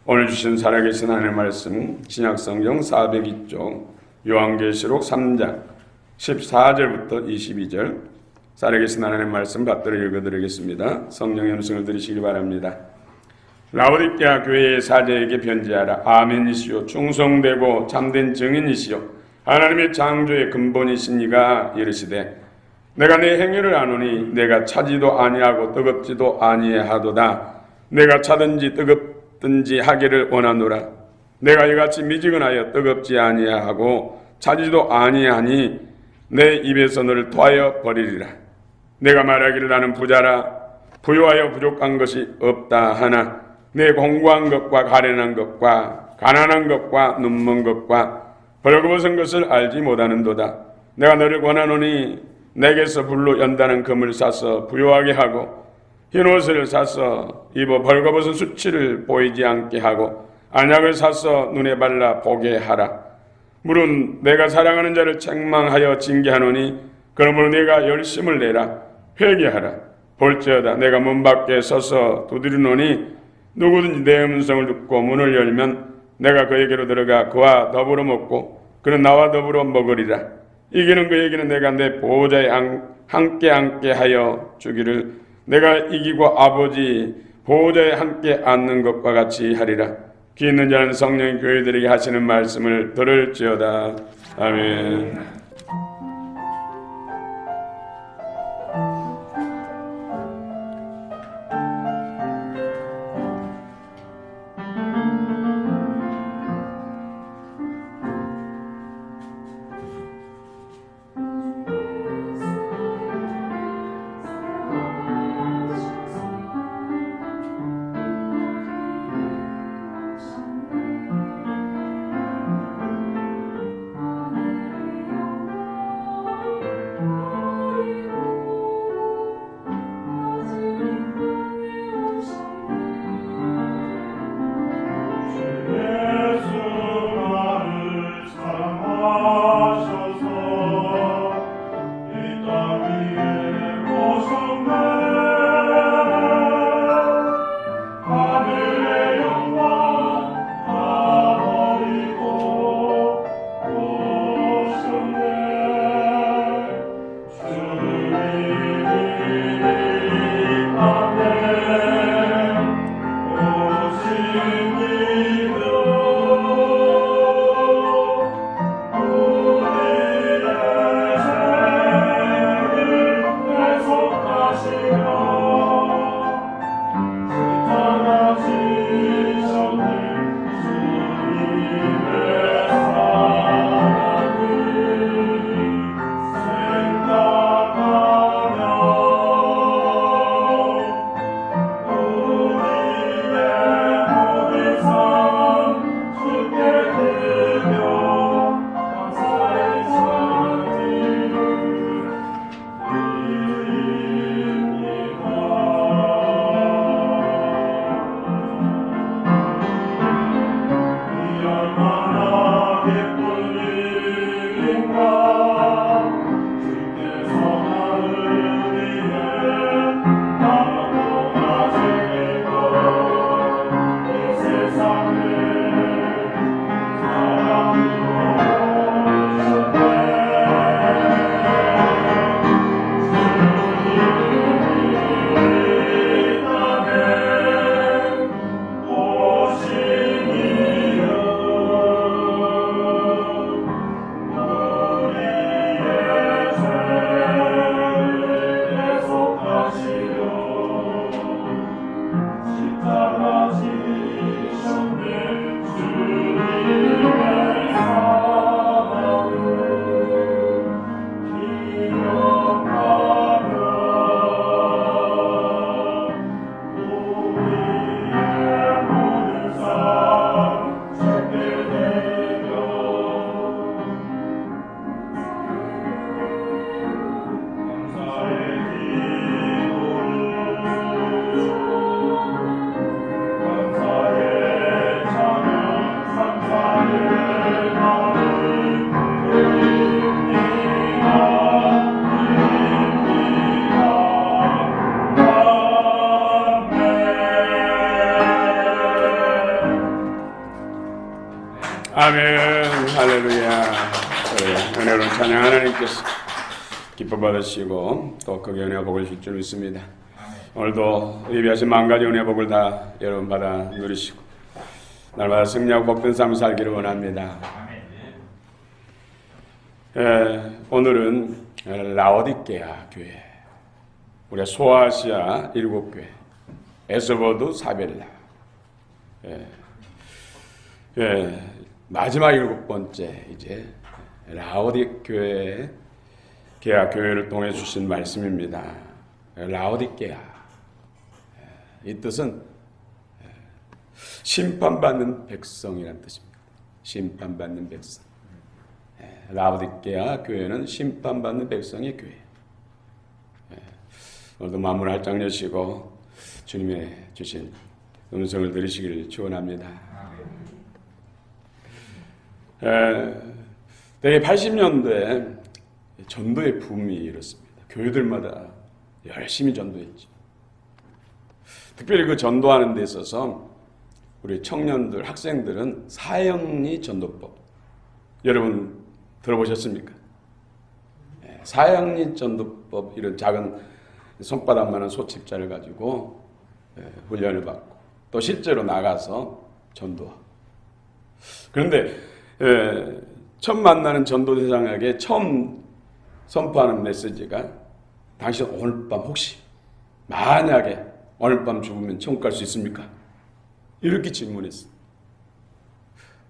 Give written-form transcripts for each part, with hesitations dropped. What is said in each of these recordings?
오늘 주신 살아계신 하나님의 말씀 신약성경 402쪽 요한계시록 3장 14절부터 22절 살아계신 하나님의 말씀 받들어 읽어드리겠습니다. 성령의 음성을 들으시기 바랍니다. 라오디게아 교회의 사제에게 편지하라. 아멘이시요 충성되고 참된 증인이시요 하나님의 창조의 근본이신 이가 이르시되 내가 내 행위를 아노니 내가 차지도 아니하고 뜨겁지도 아니하도다. 내가 차든지 뜨겁든지 하기를 원하노라. 내가 이같이 미지근하여 뜨겁지 아니하고 차지도 아니하니 내 입에서 너를 토하여 버리리라. 내가 말하기를 나는 부자라 부유하여 부족한 것이 없다 하나 내 공고한 것과 가련한 것과 가난한 것과 눈먼 것과 벌거벗은 것을 알지 못하는도다. 내가 너를 권하노니 내게서 불로 연다는 금을 사서 부유하게 하고 흰옷을 사서 입어 벌거벗은 수치를 보이지 않게 하고 안약을 사서 눈에 발라 보게 하라. 물은 내가 사랑하는 자를 책망하여 징계하노니 그러므로 내가 열심을 내라. 회개하라. 볼지어다 내가 문 밖에 서서 두드리노니 누구든지 내 음성을 듣고 문을 열면 내가 그에게로 들어가 그와 더불어 먹고 그는 나와 더불어 먹으리라. 이기는 그에게는 내가 내 보호자에 함께 하여 주기를 내가 이기고 아버지 보호자에 함께 앉는 것과 같이 하리라. 귀 있는 자는 성령이 교회들에게 하시는 말씀을 들을지어다. 아멘. 십자가 지셨네 아멘. 할렐루야. 그래, 은혜로운 찬양 하나님께서 기뻐 받으시고 또 그 은혜와 복을 주실 줄 믿습니다. 오늘도 예비하신 만 가지 은혜 복을 다 여러분 받아 누리시고 날마다 승리하고 복된 삶을 살기를 원합니다. 오늘은 라오디게아 교회, 우리가 소아시아 7교회, 에스보드 사벨라, 마지막 7번째 이제 라오디게아 교회를 통해 주신 말씀입니다. 라오디게아, 이 뜻은 심판받는 백성이라는 뜻입니다. 심판받는 백성. 라오디게아 교회는 심판받는 백성의 교회. 오늘도 마음을 활짝 여시고 주님의 주신 음성을 들으시기를 축원합니다. 대개 80년대에 전도의 붐이 일었습니다. 교회들마다 열심히 전도했죠. 특별히 그 전도하는 데 있어서 우리 청년들, 학생들은 사형리 전도법, 여러분 들어보셨습니까? 사형리 전도법, 이런 작은 손바닥만한 소집자를 가지고 훈련을 받고 또 실제로 나가서 전도하고. 그런데 처음 만나는 전도 대상에게 처음 선포하는 메시지가 당신 오늘 밤 혹시 만약에 오늘 밤 죽으면 천국 갈 수 있습니까? 이렇게 질문했어요.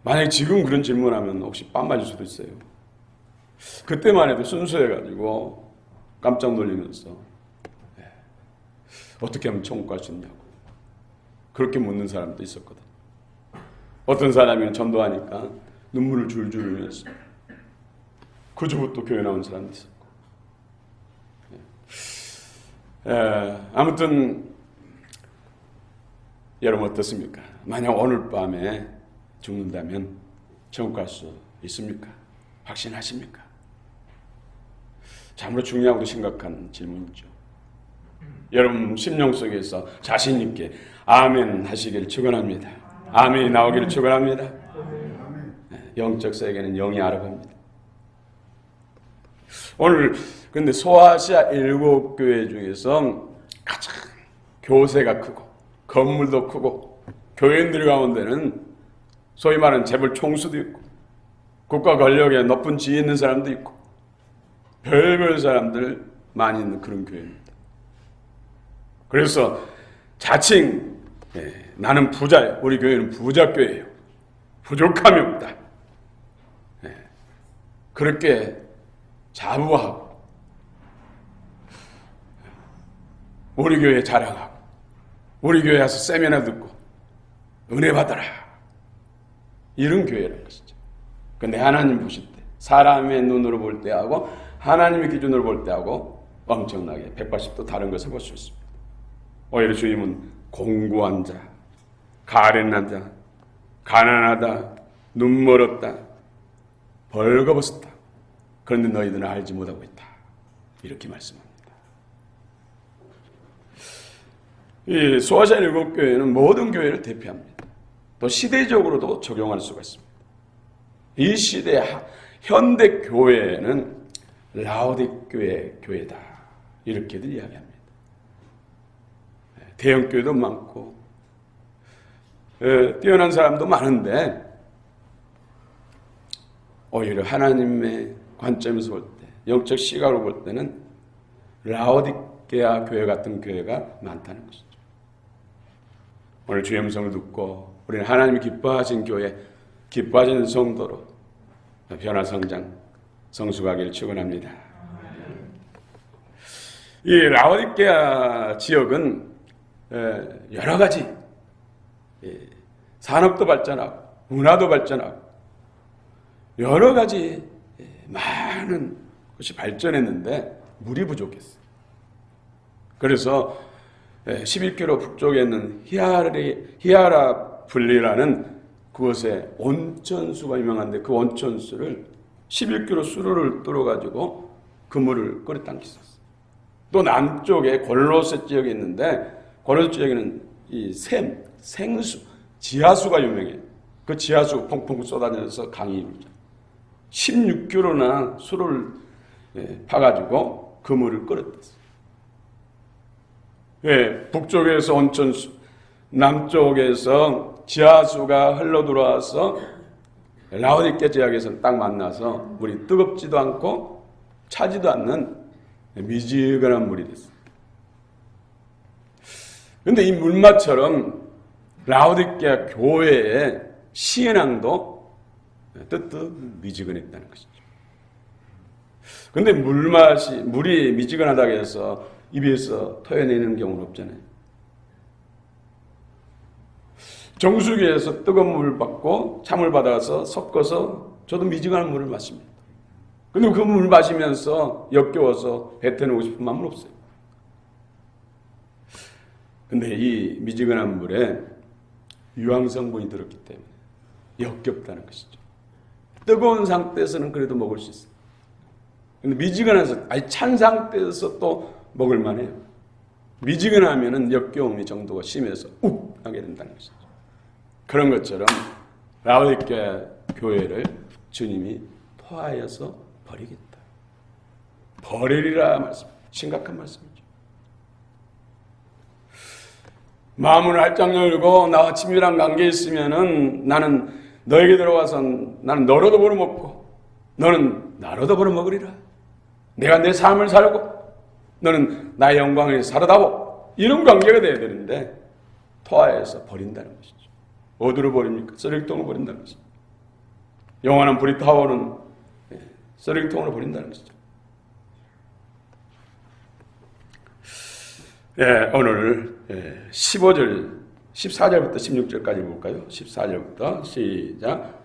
만약에 지금 그런 질문하면 혹시 뺨 맞을 수도 있어요. 그때만 해도 순수해가지고 깜짝 놀리면서 어떻게 하면 천국 갈 수 있냐고 그렇게 묻는 사람도 있었거든. 어떤 사람이 전도하니까 눈물을 줄줄 흘렸어. 그 주부터 교회 나온 사람도 있었고. 아무튼 여러분 어떻습니까? 만약 오늘 밤에 죽는다면 천국 갈 수 있습니까? 확신하십니까? 참으로 중요하고 심각한 질문이죠. 여러분 심령 속에서 자신 있게 아멘 하시기를 축원합니다. 아멘이 나오기를 축원합니다. 영적 세계는 영이 알아봅니다. 오늘 근데 소아시아 7교회 중에서 가장 교세가 크고 건물도 크고 교인들 가운데는 소위 말하는 재벌 총수도 있고 국가 권력에 높은 지위 있는 사람도 있고 별별 사람들 많이 있는 그런 교회입니다. 그래서 자칭 나는 부자예요. 우리 교회는 부자 교회예요. 부족함이 없다. 그렇게 자부하고 우리 교회 자랑하고 우리 교회 와서 세미나 듣고 은혜 받아라, 이런 교회라는 것이죠. 근데 하나님 보실 때, 사람의 눈으로 볼 때하고 하나님의 기준으로 볼 때하고 엄청나게 180도 다른 것을 볼 수 있습니다. 오히려 주님은 공고한 자, 가련한 자, 가난하다, 눈멀었다, 벌거벗었다, 그런데 너희들은 알지 못하고 있다, 이렇게 말씀합니다. 이 소아시아 7교회는 모든 교회를 대표합니다. 또 시대적으로도 적용할 수가 있습니다. 이 시대 현대 교회는 라오디게아 교회다, 이렇게들 이야기합니다. 대형 교회도 많고 뛰어난 사람도 많은데 오히려 하나님의 관점에서 볼 때, 영적 시각으로 볼 때는 라오디게아 교회 같은 교회가 많다는 것이죠. 오늘 주의 음성을 듣고 우리는 하나님이 기뻐하신 교회, 기뻐하시는 성도로 변화 성장 성숙하기를 축원합니다. 이 라오디게아 지역은 여러 가지 산업도 발전하고 문화도 발전하고 여러 가지 많은 것이 발전했는데 물이 부족했어요. 그래서 11km 북쪽에 있는 히아라블리라는 그곳에 온천수가 유명한데 그 온천수를 11km 수로를 뚫어가지고 그 물을 끌어 당겼었어요. 또 남쪽에 골로새 지역이 있는데 골로새 지역에는 이 생수, 지하수가 유명해요. 그 지하수 펑펑 쏟아져서 강이 이루죠. 16km나 수를 파가지고 그 물을 끌어댔어요. 북쪽에서 온천수, 남쪽에서 지하수가 흘러 들어와서 라오디케아 지역에서 딱 만나서 물이 뜨겁지도 않고 차지도 않는 미지근한 물이 됐어요. 그런데 이 물맛처럼 라오디케아 교회의 신앙도 뜨뜻 미지근했다는 것이죠. 그런데 물이 미지근하다고 해서 입에서 토해내는 경우는 없잖아요. 정수기에서 뜨거운 물을 받고 찬물 받아서 섞어서 저도 미지근한 물을 마십니다. 근데 그 물 마시면서 역겨워서 뱉어내고 싶은 마음은 없어요. 근데 이 미지근한 물에 유황성분이 들었기 때문에 역겹다는 것이죠. 뜨거운 상태에서는 그래도 먹을 수 있어요. 근데 미지근해서, 아니 찬 상태에서 또 먹을 만해요. 미지근하면은 역겨움이 정도가 심해서 욱 하게 된다는 것이죠. 그런 것처럼 라오디케아 교회를 주님이 토하여서 버리겠다. 버리리라 말씀. 심각한 말씀이죠. 마음을 활짝 열고 나와 친밀한 관계에 있으면은 나는 너에게 들어와서 나는 너로도 벌어먹고 너는 나로도 벌어먹으리라. 내가 내 삶을 살고 너는 나의 영광을 살아다오. 이런 관계가 돼야 되는데 토하여서 버린다는 것이죠. 어디로 버립니까? 쓰레기통으로 버린다는 것이죠. 영원한 불이 타오르는 쓰레기통으로 버린다는 것이죠. 오늘 15절, 14절부터 16절까지 볼까요? 14절부터 시작.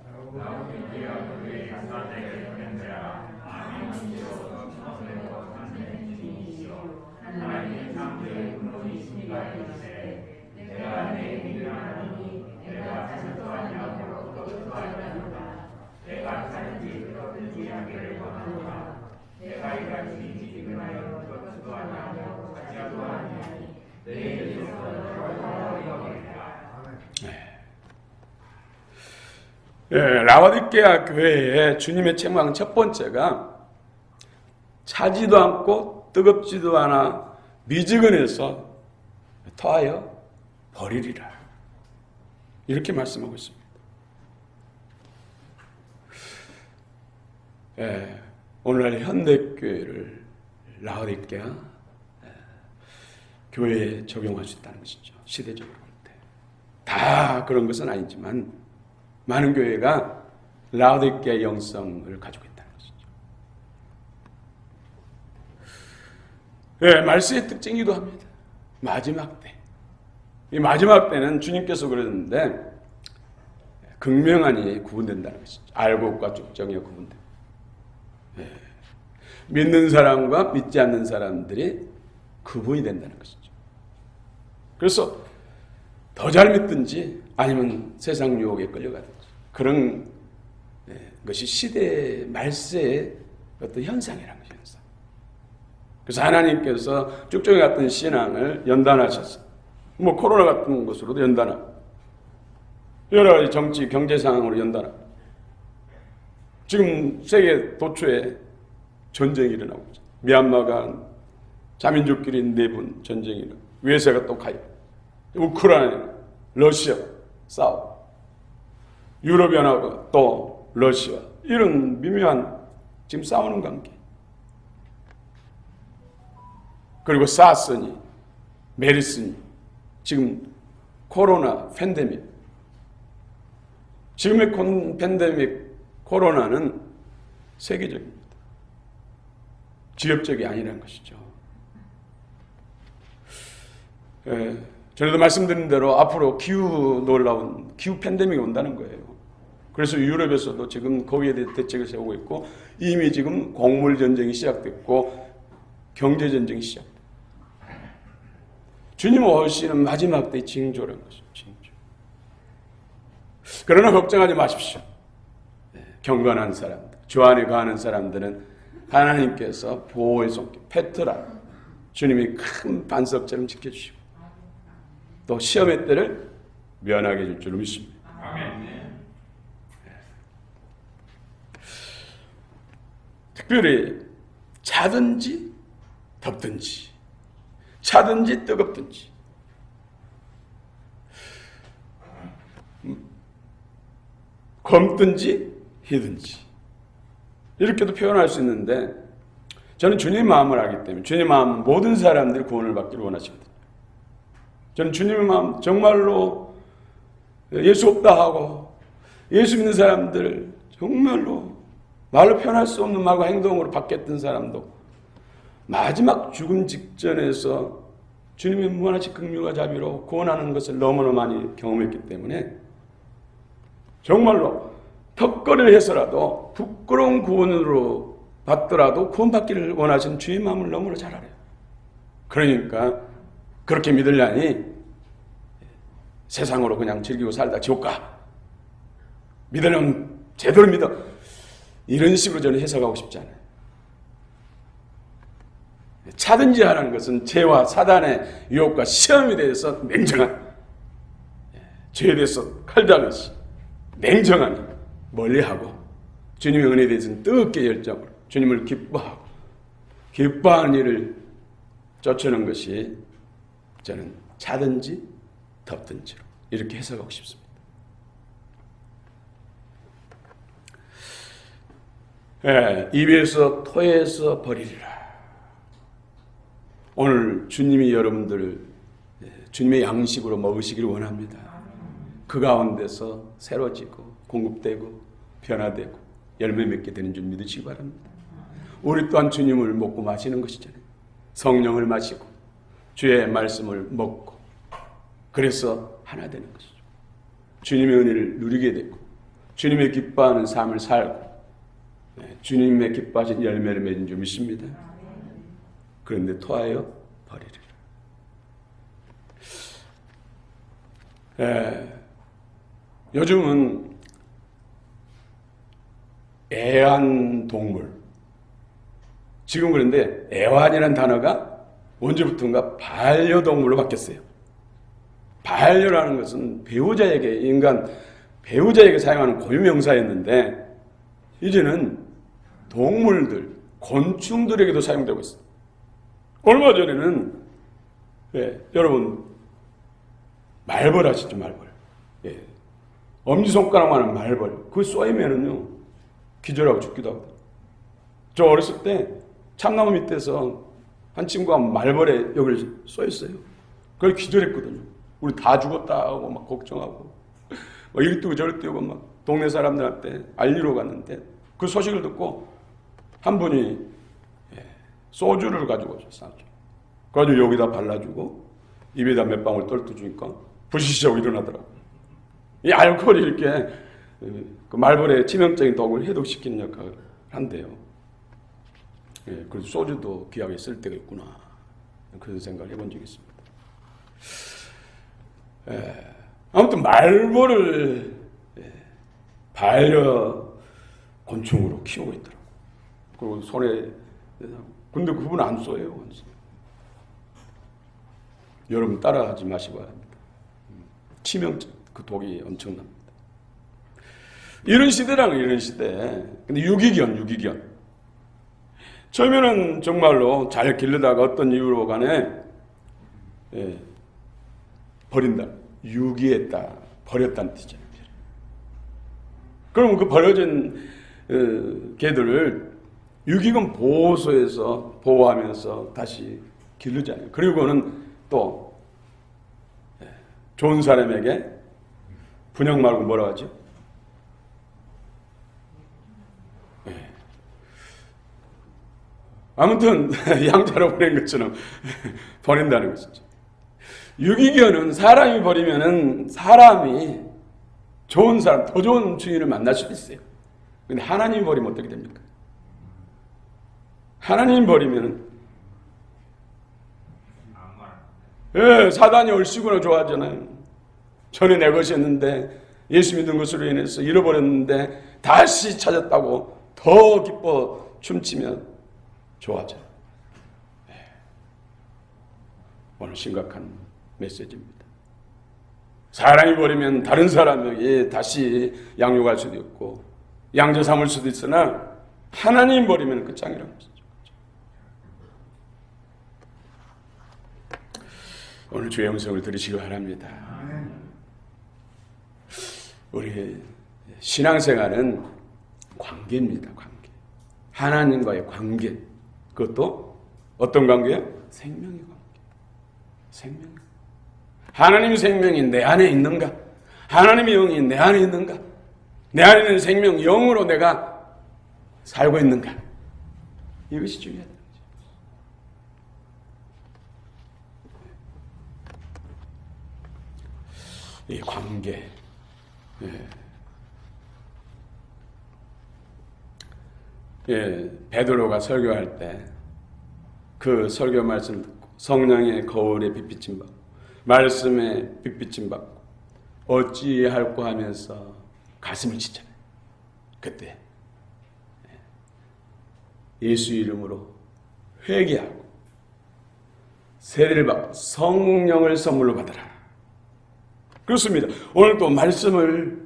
라오디케아 교회에 주님의 책망 첫 번째가 차지도 않고 뜨겁지도 않아 미지근해서 토하여 버리리라. 이렇게 말씀하고 있습니다. 오늘날 현대교회를 라오디케아 교회에 적용할 수 있다는 것이죠. 시대적으로 볼 때. 다 그런 것은 아니지만 많은 교회가 라오디케아 영성을 가지고 있다는 것이죠. 말씀의 특징이기도 합니다. 마지막 때. 이 마지막 때는 주님께서 그러는데 극명하니 구분된다는 것이죠. 알곡과 쭉정이 구분된다. 믿는 사람과 믿지 않는 사람들이 구분이 된다는 것이죠. 그래서 더 잘 믿든지 아니면 세상 유혹에 끌려가든지 그런 것이 시대 말세의 어떤 현상이라는 것이 현상. 그래서 하나님께서 쭉정이 같은 신앙을 연단하셔서 코로나 같은 것으로도 연단하고 여러 가지 정치 경제 상황으로 연단하고 지금 세계 도처에 전쟁이 일어나고 있죠. 미얀마가 자민족끼리 내분 전쟁이 일어나고 외세가 또 가요. 우크라이나, 러시아 싸우고 유럽연합과 또 러시아 이런 미묘한 지금 싸우는 관계. 그리고 사스니, 메르스니, 지금 코로나 팬데믹. 지금의 팬데믹 코로나는 세계적입니다. 지역적이 아니라는 것이죠. 전에도 말씀드린 대로 앞으로 놀라운 기후 팬데믹이 온다는 거예요. 그래서 유럽에서도 지금 거기에 대해 대책을 세우고 있고 이미 지금 곡물 전쟁이 시작됐고 경제 전쟁이 시작됐고 주님 오시는 마지막 때의 징조라는 것이죠. 징조. 그러나 걱정하지 마십시오. 경건한 사람들, 주 안에 거하는 사람들은 하나님께서 보호의 손길, 페트라 주님이 큰 반석처럼 지켜주시고 또 시험의 때를 면하게 해줄 줄로 믿습니다. 특별히 차든지 덥든지, 차든지 뜨겁든지, 검든지 희든지 이렇게도 표현할 수 있는데, 저는 주님의 마음을 알기 때문에 주님의 마음 모든 사람들이 구원을 받기를 원하십니다. 저는 주님의 마음 정말로 예수 없다 하고 예수 믿는 사람들 정말로 말로 표현할 수 없는 말과 행동으로 바뀌었던 사람도 마지막 죽음 직전에서 주님의 무한하신 긍휼과 자비로 구원하는 것을 너무나 많이 경험했기 때문에 정말로 턱걸이를 해서라도 부끄러운 구원으로 받더라도 구원받기를 원하시는 주의 마음을 너무나 잘 알아요. 그러니까 그렇게 믿으려니 세상으로 그냥 즐기고 살다 지옥 가, 믿으려면 제대로 믿어, 이런 식으로 저는 해석하고 싶지 않아요. 차든지 하라는 것은 죄와 사단의 유혹과 시험에 대해서 냉정한, 죄에 대해서 칼다듯이 냉정하니 멀리하고 주님의 은혜에 대해서는 뜨겁게 열정으로 주님을 기뻐하고 기뻐하는 일을 쫓아오는 것이 저는 차든지 덥든지로 이렇게 해석하고 싶습니다. 입에서 토해서 버리리라. 오늘 주님이 여러분들을 주님의 양식으로 먹으시기를 원합니다. 그 가운데서 새로지고 공급되고 변화되고 열매 맺게 되는 줄 믿으시기 바랍니다. 우리 또한 주님을 먹고 마시는 것이잖아요. 성령을 마시고 주의 말씀을 먹고 그래서 하나 되는 것이죠. 주님의 은혜를 누리게 되고 주님의 기뻐하는 삶을 살고 주님의 기뻐하신 열매를 맺은 줄 믿습니다. 그런데 토하여 버리리라. 요즘은 애완동물, 지금 그런데 애완이라는 단어가 언제부턴가 반려동물로 바뀌었어요. 반려라는 것은 배우자에게, 인간 배우자에게 사용하는 고유명사였는데 이제는 동물들, 곤충들에게도 사용되고 있습니다. 얼마 전에는 여러분 말벌 아시죠? 말벌. 엄지손가락만한 말벌. 그거 쏘이면은요 기절하고 죽기도 하고. 저 어렸을 때 참나무 밑에서 한 친구가 말벌에 여기를 쏘였어요. 그걸 기절했거든요. 우리 다 죽었다 하고 막 걱정하고 막 이리 뛰고 저리 뛰고 막 동네 사람들한테 알리러 갔는데 그 소식을 듣고 한 분이 소주를 가지고 오셨어요. 그래가지고 여기다 발라주고 입에다 몇 방울 떨어주니까 부시시하고 일어나더라고요. 이 알코올이 이렇게 그 말벌의 치명적인 독을 해독시키는 역할을 한대요. 그래서 소주도 귀하게 쓸 때가 있구나. 그런 생각을 해본 적이 있습니다. 아무튼 말벌을 반려 곤충으로 키우고 있더라고요. 그리고 손에, 근데 그분은 안 쏘여요. 여러분 따라하지 마시고 합니다. 치명적, 그 독이 엄청납니다. 이런 시대라는 이런 시대. 근데 유기견. 처음에는 정말로 잘 기르다가 어떤 이유로 간에 버린다. 유기했다. 버렸다는 뜻이잖아요. 그럼 그 버려진 개들을 유기견 보호소에서 보호하면서 다시 기르잖아요. 그리고는 또 좋은 사람에게 분양 말고 뭐라 하죠? 아무튼 양자로 보낸 것처럼 버린다는 것이죠. 유기견은 사람이 버리면은 사람이 좋은 사람, 더 좋은 주인을 만날 수도 있어요. 근데 하나님이 버리면 어떻게 됩니까? 하나님이 버리면은 사단이 얼씨구나 좋아하잖아요. 전에 내 것이었는데 예수 믿은 것으로 인해서 잃어버렸는데 다시 찾았다고 더 기뻐 춤추며 좋아하잖아요. 오늘 심각한 메시지입니다. 사람이 버리면 다른 사람에게 다시 양육할 수도 있고 양자 삼을 수도 있으나 하나님 버리면 끝장이라는 것이죠. 오늘 주의 음성을 들으시기 바랍니다. 우리 신앙생활은 관계입니다. 관계. 하나님과의 관계. 그것도 어떤 관계예요? 생명의 관계. 생명. 하나님 생명이 내 안에 있는가? 하나님의 영이 내 안에 있는가? 내 안에 있는 생명, 영으로 내가 살고 있는가? 이것이 중요하다. 이 관계. 베드로가 설교할 때 그 설교 말씀 듣고 성령의 거울에 빛비침 받고 말씀에 빛비침 받고 어찌할꼬 하면서 가슴을 치잖아요. 그때 예수 이름으로 회개하고 세례를 받고 성령을 선물로 받으라. 그렇습니다. 오늘 또 말씀을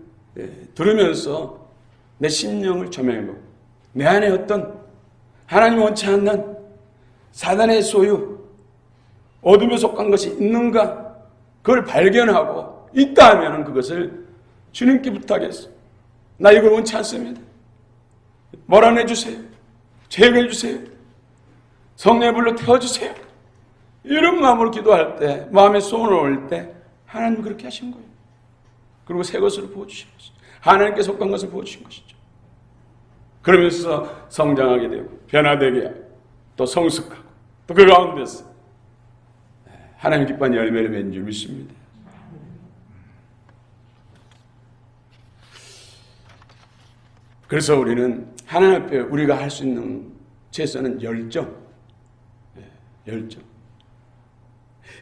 들으면서 내 심령을 조명해보고 내 안에 어떤 하나님 원치 않는 사단의 소유, 어둠에 속한 것이 있는가? 그걸 발견하고 있다 하면 그것을 주님께 부탁했어. 나 이걸 원치 않습니다. 몰아내주세요. 제거해주세요. 성령의 불로 태워주세요. 이런 마음으로 기도할 때, 마음에 소원을 올 때 하나님 그렇게 하신 거예요. 그리고 새 것을 부어주신 것이죠. 하나님께 속한 것을 부어주신 것이죠. 그러면서 성장하게 되고 변화되게 하고 또 성숙하고 또 그 가운데서 하나님 기뻐하는 열매를 맺는 줄 믿습니다. 그래서 우리는 하나님 앞에 우리가 할 수 있는 최선은 열정. 열정.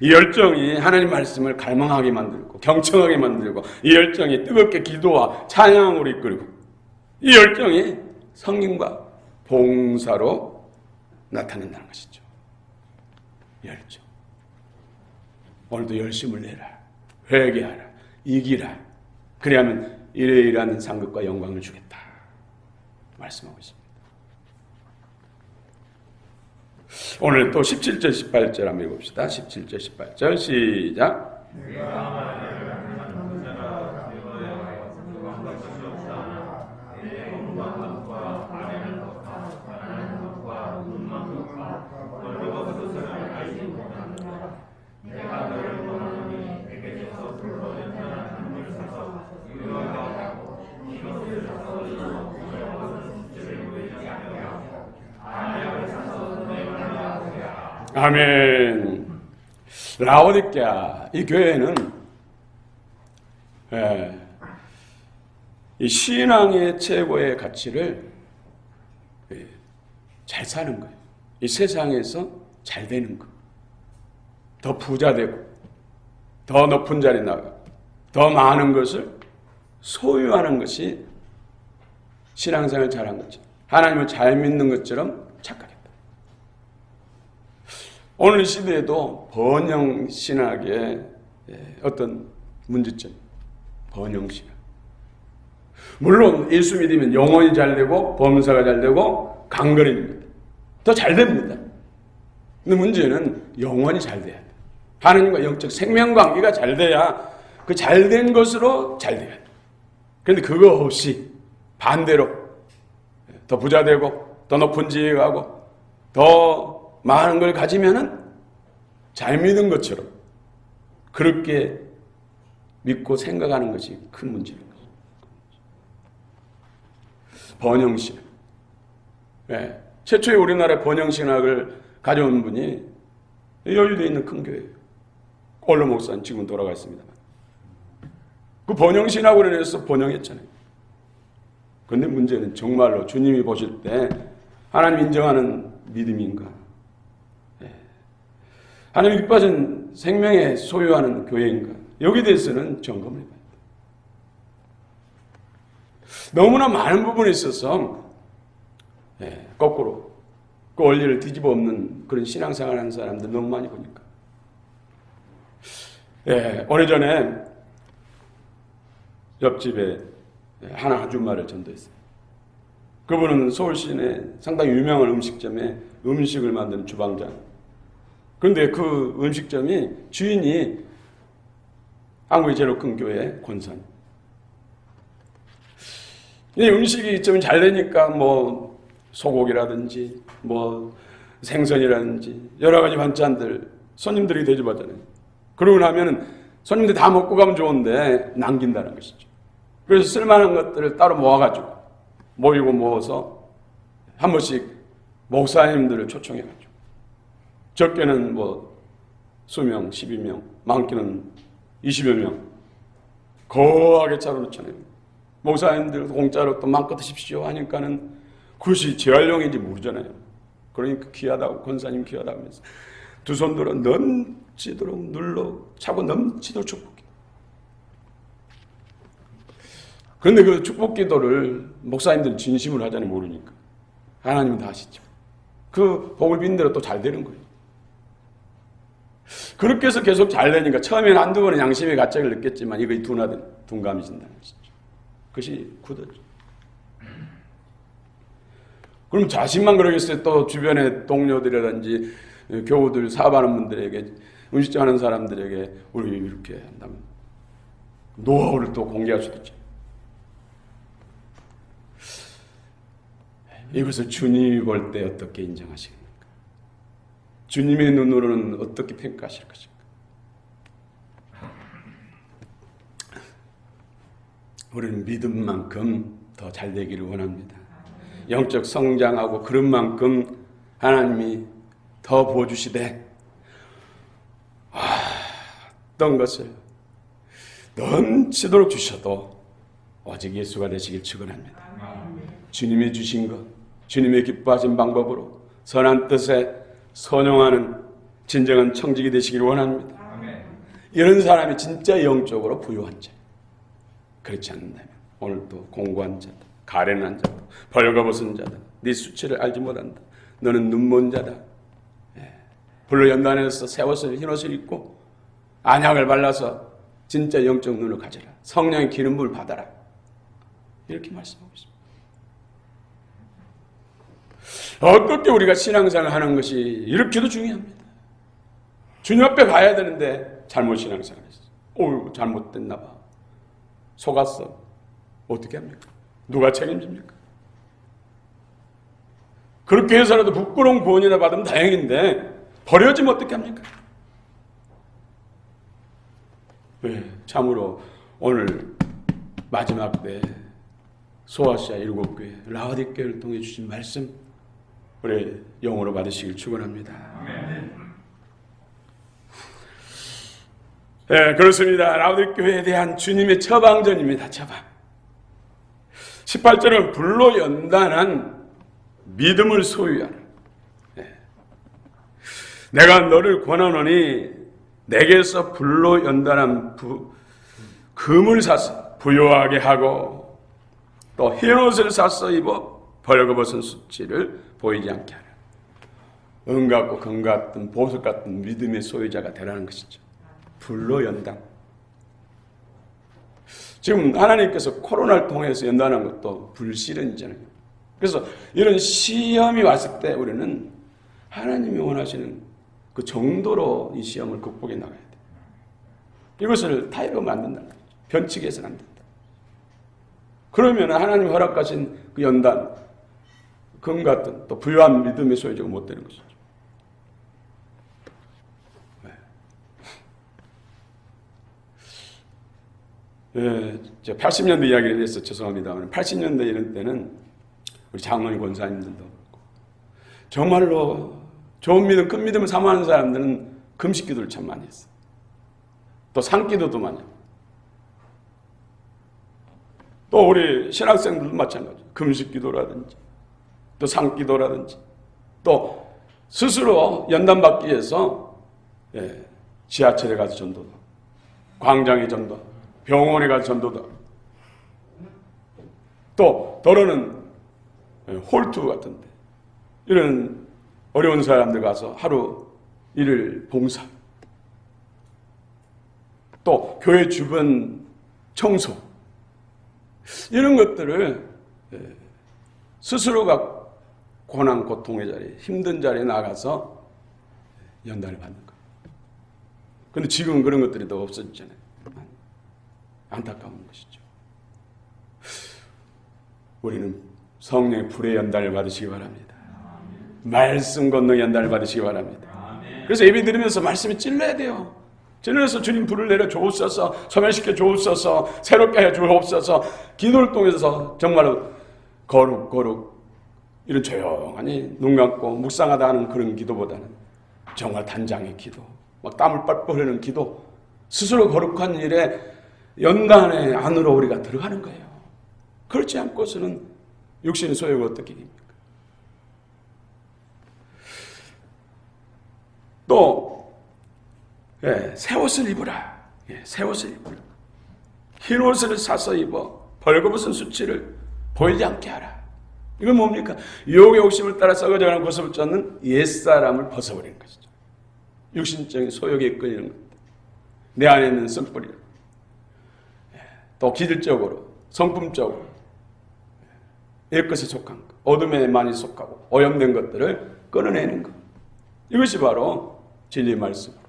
이 열정이 하나님 말씀을 갈망하게 만들고 경청하게 만들고 이 열정이 뜨겁게 기도와 찬양으로 이끌고 이 열정이 성령과 봉사로 나타난다는 것이죠. 열정. 오늘도 열심을 내라. 회개하라. 이기라. 그래야만 이러이러한 상급과 영광을 주겠다. 말씀하고 있습니다. 오늘 또 17절 18절 한번 읽어봅시다. 17절 18절 시작. 아멘. 라오디게아 이 교회는 이 신앙의 최고의 가치를 잘 사는 거예요. 이 세상에서 잘 되는 거. 더 부자 되고 더 높은 자리 나가고 더 많은 것을 소유하는 것이 신앙생활을 잘한 거죠. 하나님을 잘 믿는 것처럼 착각했다. 오늘 시대에도 번영신학의 어떤 문제점, 번영신학. 물론 예수 믿으면 영혼이 잘 되고 범사가 잘 되고 강건해집니다. 더 잘 됩니다. 근데 문제는 영혼이 잘 돼야 돼. 하나님과 영적 생명관계가 잘 돼야 그 잘된 것으로 잘 돼야 돼. 그런데 그거 없이 반대로 더 부자 되고 더 높은 지위에 가고 더 많은 걸 가지면은 잘 믿은 것처럼 그렇게 믿고 생각하는 것이 큰 문제인 거죠. 번영신학. 최초의 우리나라의 번영신학을 가져온 분이 여의도에 있는 큰 교회예요. 올로 목사는 지금 돌아가 있습니다만. 그 번영신학으로 인해서 번영했잖아요. 그런데 문제는 정말로 주님이 보실 때 하나님 인정하는 믿음인가? 하나님 기뻐하신 생명에 소유하는 교회인가? 여기에 대해서는 점검을 해봐야 돼요. 너무나 많은 부분에 있어서 거꾸로 그 원리를 뒤집어 엎는 그런 신앙생활 하는 사람들 너무 많이 보니까. 오래전에 옆집에 하나 아줌마를 전도했어요. 그분은 서울 시내 상당히 유명한 음식점에 음식을 만드는 주방장. 그런데 그 음식점이 주인이 한국의 제일 큰 교회 권사님. 이 음식이 좀 잘 되니까 뭐 소고기라든지 뭐 생선이라든지 여러 가지 반찬들 손님들이 대접하잖아요. 그러고 나면은 손님들이 다 먹고 가면 좋은데 남긴다는 것이죠. 그래서 쓸만한 것들을 따로 모아가지고 모이고 모아서 한 번씩 목사님들을 초청해가지고 적게는 뭐 수명 12명, 많게는 20여 명 거하게 차려놓잖아요. 목사님들 공짜로 또 마음껏 드십시오 하니까는 그것이 재활용인지 모르잖아요. 그러니까 귀하다고 권사님 귀하다고 하면서 두 손 들어 넘치도록 눌러 차고 넘치도록 축복해. 그런데 그 축복 기도를 목사님들은 진심으로 하자니 모르니까 하나님은 다 아시죠. 그 복을 빈 대로 또 잘 되는 거예요. 그렇게 해서 계속 잘 되니까 처음에는 한두 번은 양심의 가책을 느꼈지만 이거 둔감해진다는 것이죠. 그것이 굳어져. 그럼 자신만 그러겠어요? 또 주변의 동료들이라든지 교우들, 사업하는 분들에게, 음식점하는 사람들에게 우리 이렇게 한다면 노하우를 또 공개할 수도 있죠. 이것을 주님이 볼 때 어떻게 인정하시겠습니까? 주님의 눈으로는 어떻게 평가하실 것인가? 우리는 믿음만큼 더 잘 되기를 원합니다. 영적 성장하고 그런 만큼 하나님이 더 부어주시되 어떤 것을 넘치도록 주셔도 오직 예수가 되시길 축원합니다. 주님이 주신 것, 주님의 기뻐하신 방법으로 선한 뜻에 선용하는 진정한 청직이 되시길 원합니다. 이런 사람이 진짜 영적으로 부유한 자. 그렇지 않는다면 오늘도 공고한 자다, 가련한 자다, 벌거벗은 자다, 네 수치를 알지 못한다, 너는 눈먼 자다. 불로 연단해서 새 옷을 흰 옷을 입고 안약을 발라서 진짜 영적 눈을 가져라, 성령의 기름 부음을 받아라, 이렇게 말씀하고 있습니다. 어떻게 우리가 신앙생활을 하는 것이 이렇게도 중요합니다. 주님 앞에 가야 되는데 잘못 신앙생활을 했어. 잘못됐나 봐. 속았어. 어떻게 합니까? 누가 책임집니까? 그렇게 해서라도 부끄러운 구원이나 받으면 다행인데 버려지면 어떻게 합니까? 참으로 오늘 마지막 때 소아시아 7교회 라오디게를 통해 주신 말씀 우리 영으로 받으시길 축원합니다. 네, 그렇습니다. 라오디게에 대한 주님의 처방전입니다. 처방. 18절은 불로 연단한 믿음을 소유하라. 네. 내가 너를 권하노니 내게서 불로 연단한 금을 사서 부요하게 하고 또 흰옷을 사서 입어 벌거벗은 수치를 보이지 않게 하라. 은 같고 금 같은 보석 같은 믿음의 소유자가 되라는 것이죠. 불로 연단. 지금 하나님께서 코로나를 통해서 연단한 것도 불시련이잖아요. 그래서 이런 시험이 왔을 때 우리는 하나님이 원하시는 그 정도로 이 시험을 극복해 나가야 돼요. 이것을 타협하면 안 된다는 거죠. 변칙해서는 안 된다. 그러면 하나님 허락하신 그 연단, 금 같은 또 부유한 믿음의 소유자가 못 되는 것이죠. 예, 80년대 이야기를 해서 죄송합니다만 80년대 이런 때는 우리 장로님 권사님들도 정말로 좋은 믿음, 큰 믿음을 사모하는 사람들은 금식 기도를 참 많이 했어. 또 산기도도 많이 하고. 또 우리 신학생들도 마찬가지. 금식 기도라든지 또 산기도라든지 또 스스로 연단받기 위해서 지하철에 가서 전도도, 광장에 전도, 병원에 가서 전도도, 또 더러는 홀투 같은데 이런 어려운 사람들 가서 하루 일을 봉사, 또 교회 주변 청소, 이런 것들을 스스로가 고난, 고통의 자리에, 힘든 자리에 나가서 연단을 받는 거예요. 그런데 지금은 그런 것들이 더 없어졌잖아요. 안타까운 것이죠. 우리는 성령의 불의 연단을 받으시기 바랍니다. 말씀 건너 연단을 받으시기 바랍니다. 그래서 예배 드리면서 말씀이 찔러야 돼요. 찔러서 주님 불을 내려 주옵소서, 소멸시켜 주옵소서, 새롭게 해 주옵소서. 기도를 통해서 정말로 거룩 이런 조용하니 눈 감고 묵상하다 하는 그런 기도보다는 정말 단장의 기도, 막 땀을 뻘뻘 흘리는 기도, 스스로 거룩한 일에 연단의 안으로 우리가 들어가는 거예요. 그렇지 않고서는 육신의 소욕을 어떻게 이깁니까? 또 새 옷을 입으라. 새 옷을 입으라. 흰 옷을 사서 입어 벌거벗은 수치를 보이지 않게 하라. 이건 뭡니까? 유혹의 욕심을 따라 썩어져가는 모습을 쫓는 옛사람을 벗어버리는 것이죠. 육신적인 소욕에 이끌리는 것. 내 안에 있는 쓴뿌리를. 또 기질적으로, 성품적으로 옛것에 속한 것, 어둠에 많이 속하고 오염된 것들을 끊어내는 것. 이것이 바로 진리의 말씀으로,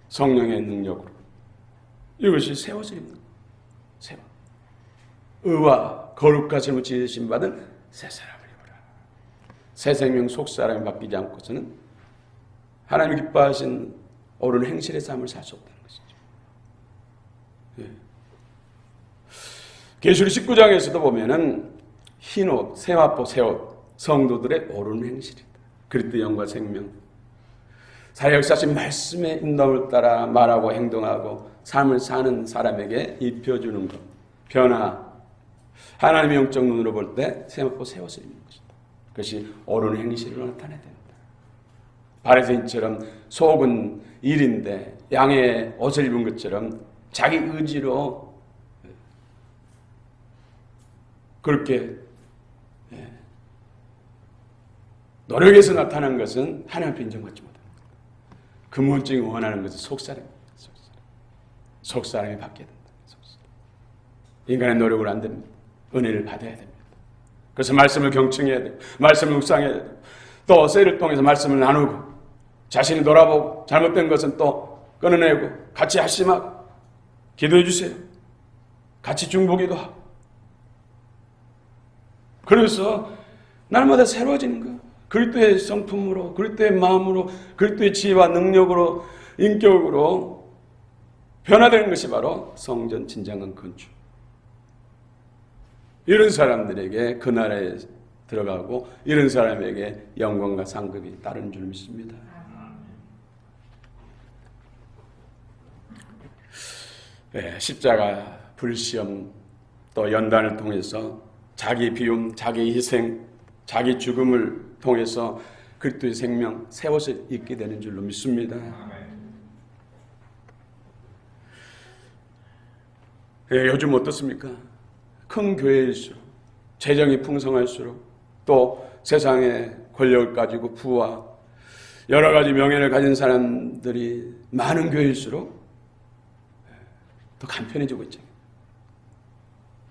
성령의 능력으로. 이것이 새 옷을 입는 것. 새 옷. 의와 거룩하심을 지으심 받은 새 사람을 입어라. 새 생명 속 사람이 바뀌지 않고서는 하나님이 기뻐하신 옳은 행실의 삶을 살 수 없다는 것이죠. 계시록 19장에서도 보면은 흰옷, 세마포, 새옷, 성도들의 옳은 행실이다. 그리스도의 영과 생명. 사회 역사하신 말씀의 인도를 따라 말하고 행동하고 삶을 사는 사람에게 입혀주는 것. 변화. 하나님의 영적 눈으로 볼 때 세마포, 새옷을 입는 것이다. 그것이 옳은 행실을 나타내야 된다. 바리새인처럼 속은 일인데 양의 옷을 입은 것처럼 자기 의지로 그렇게 노력해서 나타난 것은 하나님 앞에 인정받지 못합니다. 근본적인 원하는 것은 속사람입니다. 속사람이 바뀌어야 된다. 인간의 노력으로 안 됩니다. 은혜를 받아야 됩니다. 그래서 말씀을 경청해야 돼요. 말씀을 묵상해야 돼요. 또 셀을 통해서 말씀을 나누고 자신을 돌아보고 잘못된 것은 또 끊어내고 같이 합심하고 기도해 주세요. 같이 중보기도 하고. 그래서 날마다 새로워지는 거예요. 그리스도의 성품으로, 그리스도의 마음으로, 그리스도의 지혜와 능력으로, 인격으로 변화되는 것이 바로 성전 진정한 건축. 이런 사람들에게 그 나라에 들어가고 이런 사람에게 영광과 상급이 따르는 줄 믿습니다. 십자가, 불시험, 또 연단을 통해서 자기 비움, 자기 희생, 자기 죽음을 통해서 그리스도의 생명, 새 옷을 입게 되는 줄로 믿습니다. 요즘 어떻습니까? 큰 교회일수록, 재정이 풍성할수록, 또 세상의 권력을 가지고 부와 여러 가지 명예를 가진 사람들이 많은 교회일수록 더 간편해지고 있잖아요.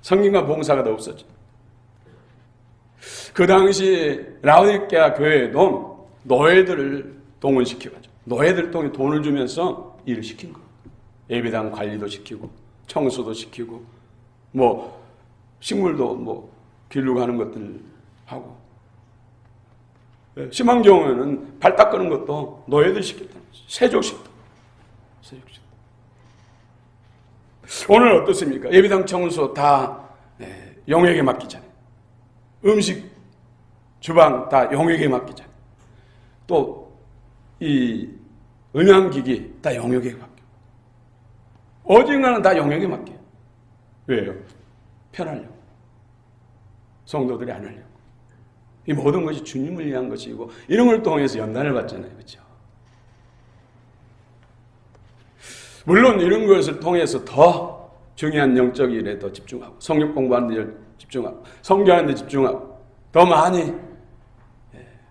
성경과 봉사가 더 없었죠. 그 당시 라오디게아 교회에도 노예들을 동원시켜가지고 노예들 통해 돈을 주면서 일을 시킨 거예요. 예배당 관리도 시키고 청소도 시키고 뭐 식물도 뭐 기르고 하는 것들 하고 심한 경우에는 발 닦는 것도 노예들 시켰다는 거죠. 세족식도. 오늘 어떻습니까? 예배당 청소 다 용에게 맡기잖아요. 음식 주방 다 용에게 맡기잖아요. 또 이 음향기기 다 용에게 맡겨요. 어딘가는 다 용에게 맡겨요. 왜요? 편하려고. 성도들이 안 하려고. 이 모든 것이 주님을 위한 것이고 이런 걸 통해서 연단을 받잖아요. 그렇죠? 물론 이런 것을 통해서 더 중요한 영적 일에 더 집중하고 성경 공부하는 데 집중하고 성경하는 데 집중하고 더 많이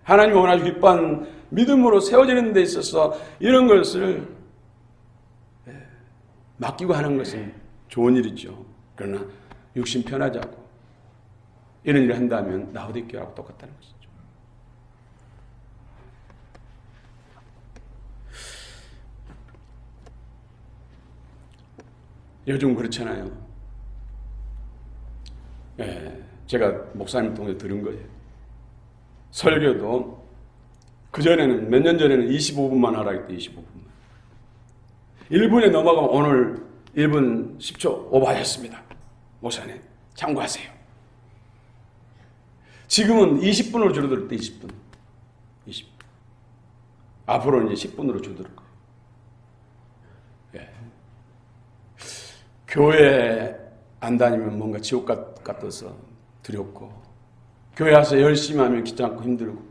하나님이 원하시고 기뻐하는 믿음으로 세워지는 데 있어서 이런 것을 맡기고 하는 것은 좋은 일이죠. 그러나 육신 편하자고 이런 일을 한다면 라오디게아하고 똑같다는 것이죠. 요즘 그렇잖아요. 제가 목사님 통해서 들은 거예요. 설교도 그전에는 몇 년 전에는 25분만 하라 했대. 25분만. 1분에 넘어가면 오늘 1분 10초 오버하셨습니다. 목사님 참고하세요. 지금은 20분으로 줄어들었대. 20분. 20분. 앞으로는 이제 10분으로 줄어들 거예요. 교회 안 다니면 뭔가 지옥 같아서 두렵고, 교회 와서 열심히 하면 귀찮고 힘들고,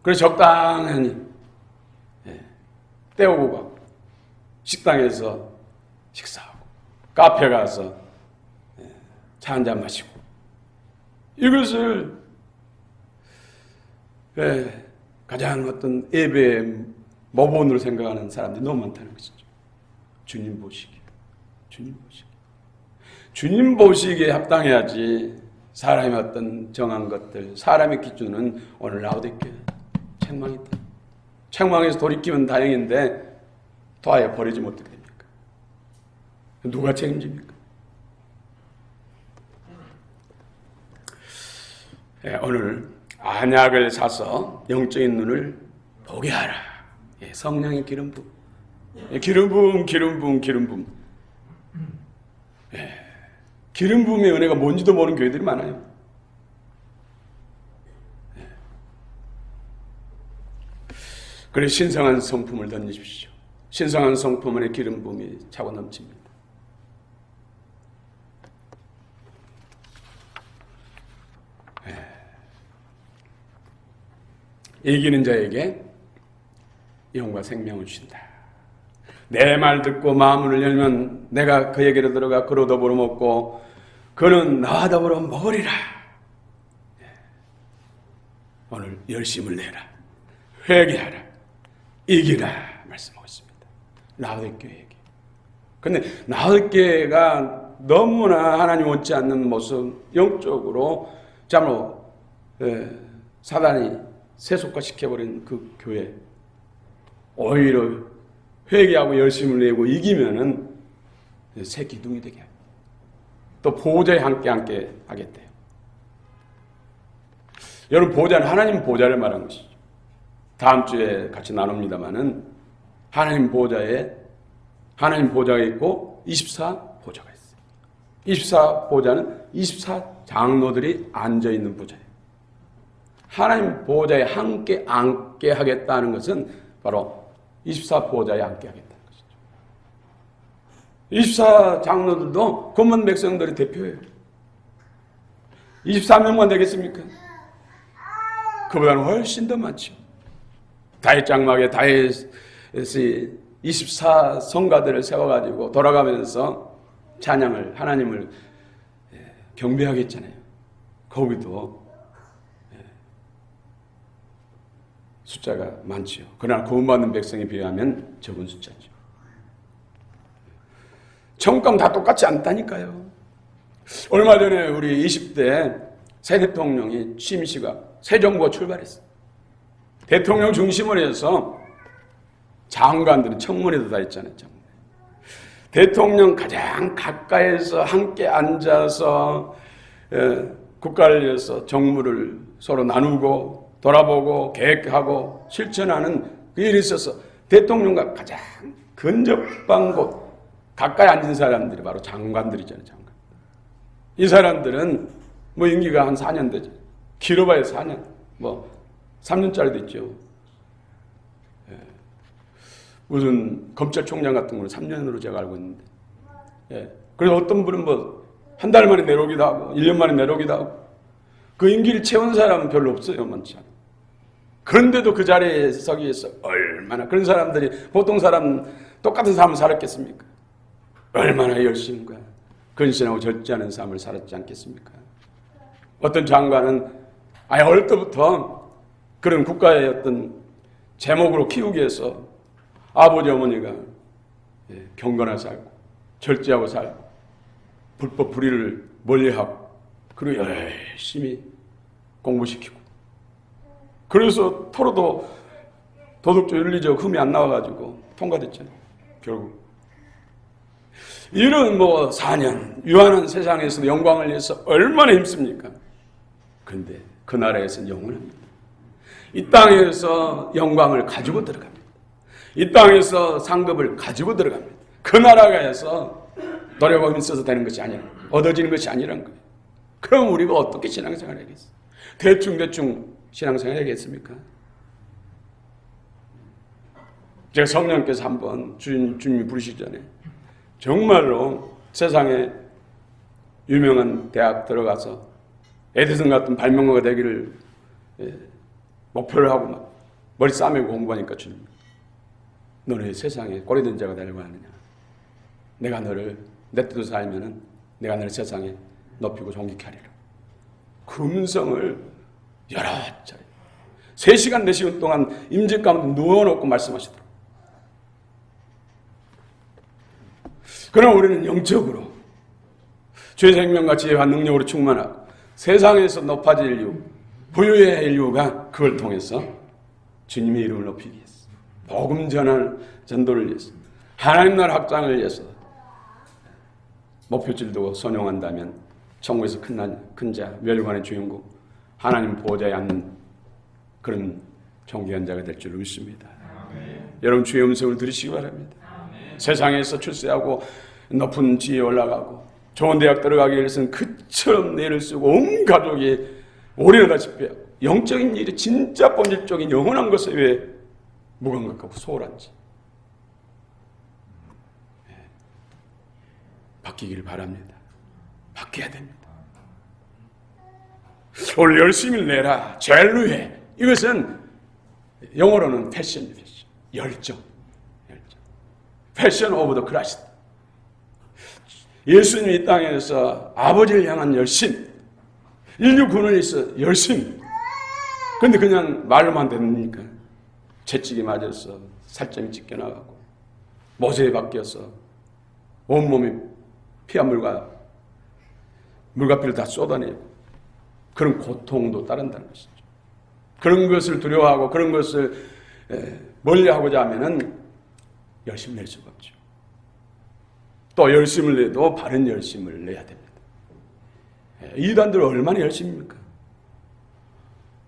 그래서 적당히 때우고 가고, 식당에서 식사하고, 카페 가서 차 한잔 마시고, 이것을 가장 어떤 예배의 모본으로 생각하는 사람들이 너무 많다는 것이죠. 주님 보시기에. 주님 보시기에 합당해야지. 사람의 어떤 정한 것들, 사람의 기준은 오늘 라오디게아 책망이다. 책망에서 돌이키면 다행인데 또 아예 버리지 못하게 됩니까? 누가 책임집니까? 오늘 안약을 사서 영적인 눈을 보게 하라. 성령의 기름 부음. 기름 부음의 은혜가 뭔지도 모르는 교회들이 많아요. 그래서 신성한 성품을 던지십시오. 신성한 성품 안에 기름 부음이 차고 넘칩니다. 이기는 자에게 영과 생명을 주신다. 내 말 듣고 마음을 열면 내가 그에게로 들어가 그로 더불어 먹고 그는 나와 더불어 먹으리라. 오늘 열심을 내라. 회개하라. 이기라. 말씀하고 있습니다. 라오디게아에게. 근데 라오디게아가 너무나 하나님 원치 않는 모습, 영적으로 참으로 사단이 세속화시켜버린 그 교회, 오히려 회개하고 열심을 내고 이기면은 새 기둥이 되게 합니다. 또 보좌에 함께 하겠대요. 여러분, 보좌는 하나님 보좌를 말하는 것이죠. 다음 주에 같이 나눕니다만은 하나님 보좌가 있고 24보좌가 있어요. 24보좌는 24장로들이 앉아있는 보좌예요. 하나님 보좌에 함께 앉게 하겠다는 것은 바로 24보좌에 앉게 하겠다는 것이죠. 24장로들도 권문 백성들의 대표예요. 24명만 되겠습니까? 그보다는 훨씬 더 많죠. 다윗 장막에 다윗이 24성가들을 세워가지고 돌아가면서 찬양을, 하나님을 경배하게 했잖아요. 거기도 숫자가 많지요. 그러나 구원받는 백성에 비하면 적은 숫자죠. 정권 다 똑같지 않다니까요. 얼마 전에 우리 20대 새 대통령이 취임식가 새 정부가 출발했어요. 대통령 중심으로 해서 장관들은 청문회도 다 있잖아요. 청문회. 대통령 가장 가까이서 함께 앉아서 국가를 위해서 정무를 서로 나누고 돌아보고 계획하고 실천하는 그 일이 있어서 대통령과 가장 근접한 곳 가까이 앉은 사람들이 바로 장관들이잖아요. 장관. 이 사람들은 뭐 임기가 한 4년 되죠. 길어봐야 4년, 뭐 3년짜리도 있죠. 무슨 검찰총장 같은 거는 3년으로 제가 알고 있는데. 그래서 어떤 분은 뭐 한 달 만에 내려오기도 하고 1년 만에 내려오기도 하고 그 임기를 채운 사람은 별로 없어요. 많지 않아요. 그런데도 그 자리에 서기 위해서 얼마나, 그런 사람들이 보통 사람 똑같은 삶을 살았겠습니까? 얼마나 열심과 근신하고 절제하는 삶을 살았지 않겠습니까? 어떤 장관은 아예 어릴 때부터 그런 국가의 어떤 제목으로 키우기 위해서 아버지 어머니가 경건하게 살고 절제하고 살고 불법 불의를 멀리하고 그리고 열심히 공부시키고, 그래서 토로도 도덕적 윤리적 흠이 안 나와가지고 통과됐잖아요. 결국 이런 4년 유한한 세상에서 영광을 위해서 얼마나 힘씁니까? 근데 그 나라에서는 영원합니다. 이 땅에서 영광을 가지고 들어갑니다. 이 땅에서 상급을 가지고 들어갑니다. 그 나라가에서 노력하고 힘써서 되는 것이 아니라, 얻어지는 것이 아니란 거예요. 그럼 우리가 어떻게 신앙생활을 하겠어요? 대충 신앙생활을 하겠습니까? 제가 성령께서 한번 주님이 부르시기 전에 정말로 세상에 유명한 대학 들어가서 에디슨 같은 발명가가 되기를 목표를 하고 막 머리 싸매고 공부하니까 주님, 너는 세상에 꼬리든 자가 되려고 하느냐? 내가 너를 내 뜻으로 살면은 내가 너를 세상에 높이고 존귀케 하리라. 그 음성을 여러 차례 3시간 4시간 동안 임직 가운데 누워놓고 말씀하시더라고요. 그러나 우리는 영적으로 주의 생명과 지혜와 능력으로 충만하고 세상에서 높아질 이유, 부유의 이유가 그걸 통해서 주님의 이름을 높이기 위해서, 복음 전도를 위해서, 하나님 나라 확장을 위해서 목표를 두고 선용한다면 천국에서 큰 자, 멸관의 주인공, 하나님 보호자에 앉는 그런 존귀한 자가 될 줄 믿습니다. 여러분 주의 음성을 들으시기 바랍니다. 세상에서 출세하고 높은 지위에 올라가고 좋은 대학 들어가기 위해서는 그처럼 애를 쓰고 온 가족이 올인하다시피 하고, 영적인 일이 진짜 본질적인 영원한 것에 왜 무감각하고 소홀한지 바뀌기를 바랍니다. 바뀌어야 됩니다. 오늘 열심히 내라, 젤루해, 이것은 영어로는 패션, 열정. 패션 오브 더 크라이스트. 예수님이 이 땅에서 아버지를 향한 열심, 인류 구원을 위해서 열심. 그런데 그냥 말로만 됩니까? 채찍이 맞아서 살점이 찢겨나가고 모세에 바뀌어서 온몸이 피와 물과 피를 다 쏟아내고 그런 고통도 따른다는 것이죠. 그런 것을 두려워하고 그런 것을 멀리하고자 하면은 열심히 낼 수가 없죠. 또 열심을 내도 바른 열심을 내야 됩니다. 이단들 얼마나 열심입니까?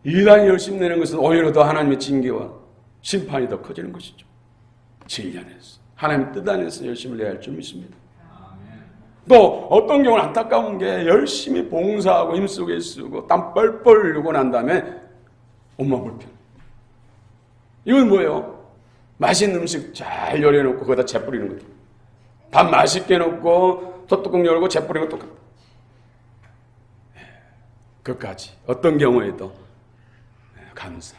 이단이 열심 내는 것은 오히려 더 하나님의 징계와 심판이 더 커지는 것이죠. 진리 안에서, 하나님의 뜻 안에서 열심을 내야 할 줄 믿습니다. 또 어떤 경우는 안타까운 게 열심히 봉사하고 힘쓰고 애쓰고 땀 뻘뻘 흘리고 난 다음에 온몸 불편. 이건 뭐예요? 맛있는 음식 잘 요리해놓고 거기다 재 뿌리는 거죠. 밥 맛있게 해놓고 솥뚜껑 열고 재 뿌리는 거 똑같다. 그까지 어떤 경우에도 감사,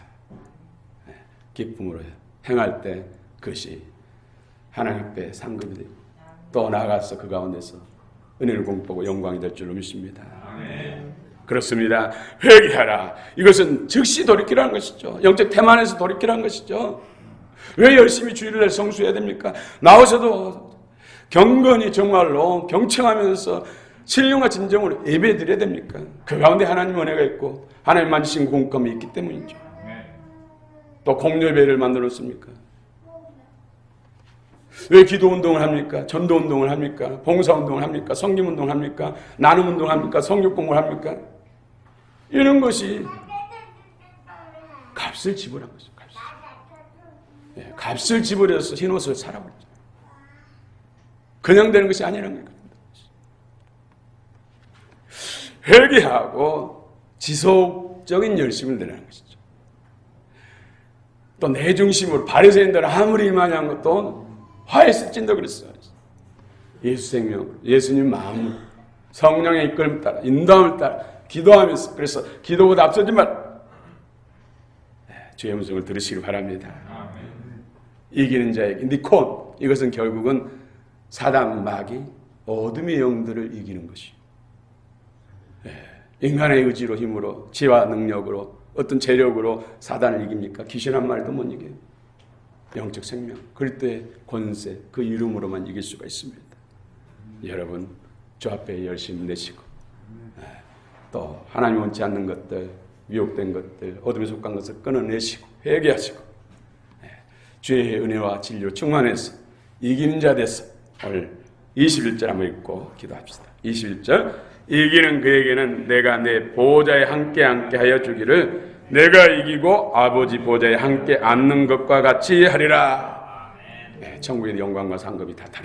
기쁨으로 행할 때 그것이 하나님 앞에 상급이 되고 또 나아가서 그 가운데서 은혜를 공부하고 영광이 될 줄로 믿습니다. 아멘. 그렇습니다. 회개하라. 이것은 즉시 돌이키라는 것이죠. 영적 태만에서 돌이키라는 것이죠. 왜 열심히 주일을 성수해야 됩니까? 나오셔도 경건히 정말로 경청하면서 신령과 진정으로 예배드려야 됩니까? 그 가운데 하나님 은혜가 있고 하나님 만지신 공감이 있기 때문이죠. 또 공예배를 만들었습니까? 왜 기도운동을 합니까? 전도운동을 합니까? 봉사운동을 합니까? 성김운동을 합니까? 나눔운동을 합니까? 성육공부를 합니까? 이런 것이 값을 지불한 것이죠. 값을 지불해서 흰옷을 사라고 했죠. 그냥 되는 것이 아니라는 거예요. 회개하고 지속적인 열심을 내라는 것이죠. 또 내 중심으로 바리새인들은 아무리 많이 한 것도 화에 쓰찐다 그랬어요. 예수 생명으로, 예수님 마음으로, 성령의 이끌림 따라, 인도함을 따라 기도하면서, 그래서 기도보다 앞서지 말, 주의 음성을 들으시기 바랍니다. 이기는 자에게 니콘, 이것은 결국은 사단 마귀 어둠의 영들을 이기는 것이요. 인간의 의지로 힘으로 지혜와 능력으로 어떤 재력으로 사단을 이깁니까? 귀신 한 마리도 못 이겨요. 영적 생명, 그럴 때 권세, 그 이름으로만 이길 수가 있습니다. 여러분 주 앞에 열심히 내시고 또 하나님 원치 않는 것들, 미혹된 것들, 어둠에 속한 것을 끊어내시고 회개하시고 주의 은혜와 진리로 충만해서 이기는 자 돼서 오늘 21절 한번 읽고 기도합시다. 21절 이기는 그에게는 내가 내 보호자에 함께 하여 주기를 내가 이기고 아버지 보호자에 함께 앉는 것과 같이 하리라. 천국의 영광과 상급이 다